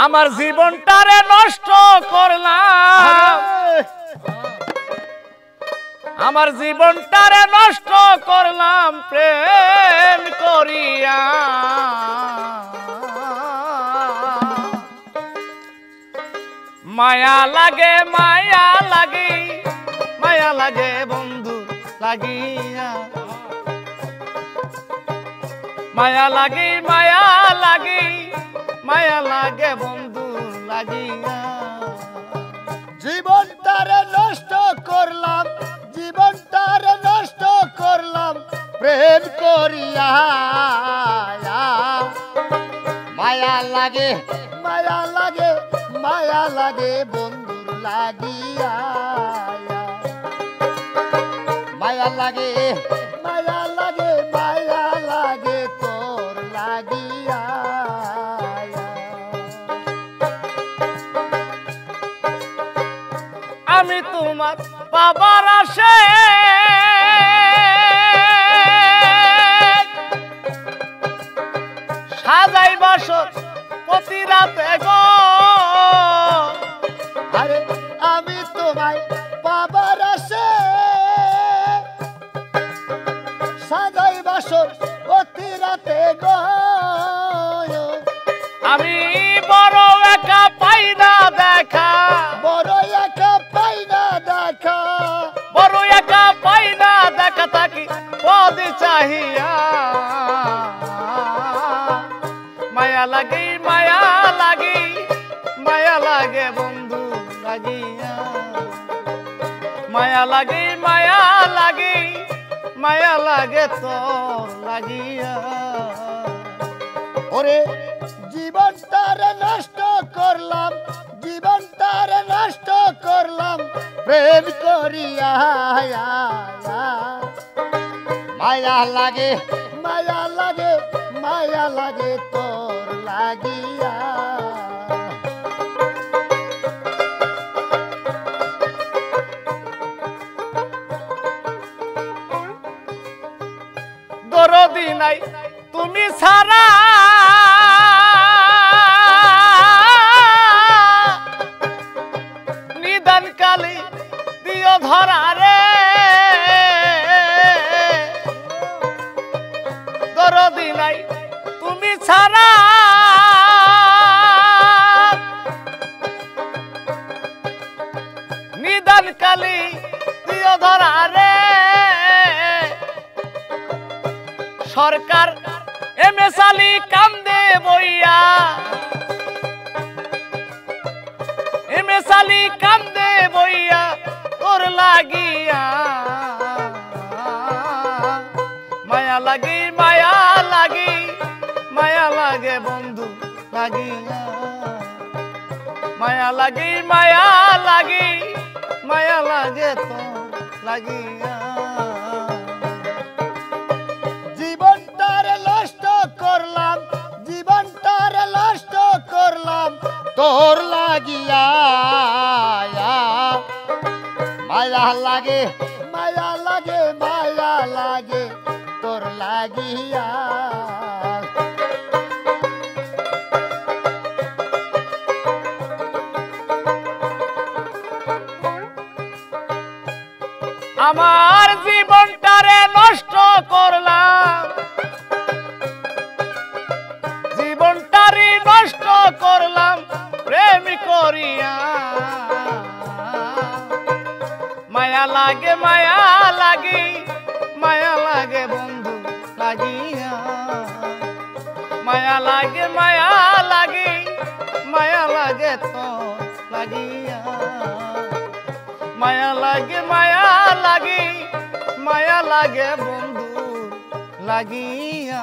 আমার জীবনটারে নষ্ট করলাম, আমার জীবনটারে নষ্ট করলাম প্রেম করিয়া। মায়া লাগে মায়া লাগে, মায়া লাগে বন্ধু লাগিয়া। মায়া লাগে মায়া লাগে, মায়া লাগে বন্ধু লাগিয়া। জীবনটারে নষ্ট করলাম, জীবনটারে নষ্ট করলাম প্রেম করিয়া। মায়া লাগে মায়া লাগে, মায়া লাগে বন্ধুর লাগিয়া। মায়া লাগে মায়া লাগে, মায়া লাগে তোর লাগিয়া। আমি তোমার বাবার আসে সাজাই বাসর প্রতি রাতে গো। আরে আমি তোমায় বাবার আসে সাজাই বাসর প্রতি রাতে গো। আমি বড় একা পাই না দেখা, বড় একা পাই না দেখা, বড় একা পাই না দেখা থাকি পদ চাহিয়া। মায়া লাগে মায়া লাগে, মায়া লাগে বন্ধু লাগিয়া। মায়া লাগে মায়া লাগে, মায়া লাগে তোর লাগিয়া। ওরে জীবনটারে নষ্ট করলাম, জীবনটারে নষ্ট করলাম প্রেম করিয়া। মায়া লাগে মায়া লাগে, মায়া লাগে তোর লাগিয়া। দরদি নাই তুমি ছাড়া, নিদান কালি দিও ধরা রে। দরদি নাই তুমি ছাড়া, নিদান কালি দিও ধরা রে। সরকার এমএস আলী কান্দে বইয়া, এমএস আলী কান্দে বইয়া তোর লাগিয়া। মায়া লাগে মায়া লাগে, মায়া লাগে বন্ধু লাগিয়া। মায়া লাগে মায়া লাগে, মায়া লাগে তোর লাগিয়া। জীবনটারে নষ্ট করলাম, জীবনটারে নষ্ট করলাম তোর লাগিয়া। মায়া লাগে মায়া লাগে, মায়া লাগে তোর লাগিয়া। আমার জীবনটারে নষ্ট করলাম, জীবনটারে নষ্ট করলাম প্রেম করিয়া। মায়া লাগে মায়া লাগে, মায়া লাগে বন্ধু লাগিয়া। মায়া লাগে মায়া লাগে, মায়া লাগে তো লাগিয়া। মায়া লাগে মায়া লাগে, মায়া লাগে বন্ধু লাগিয়া।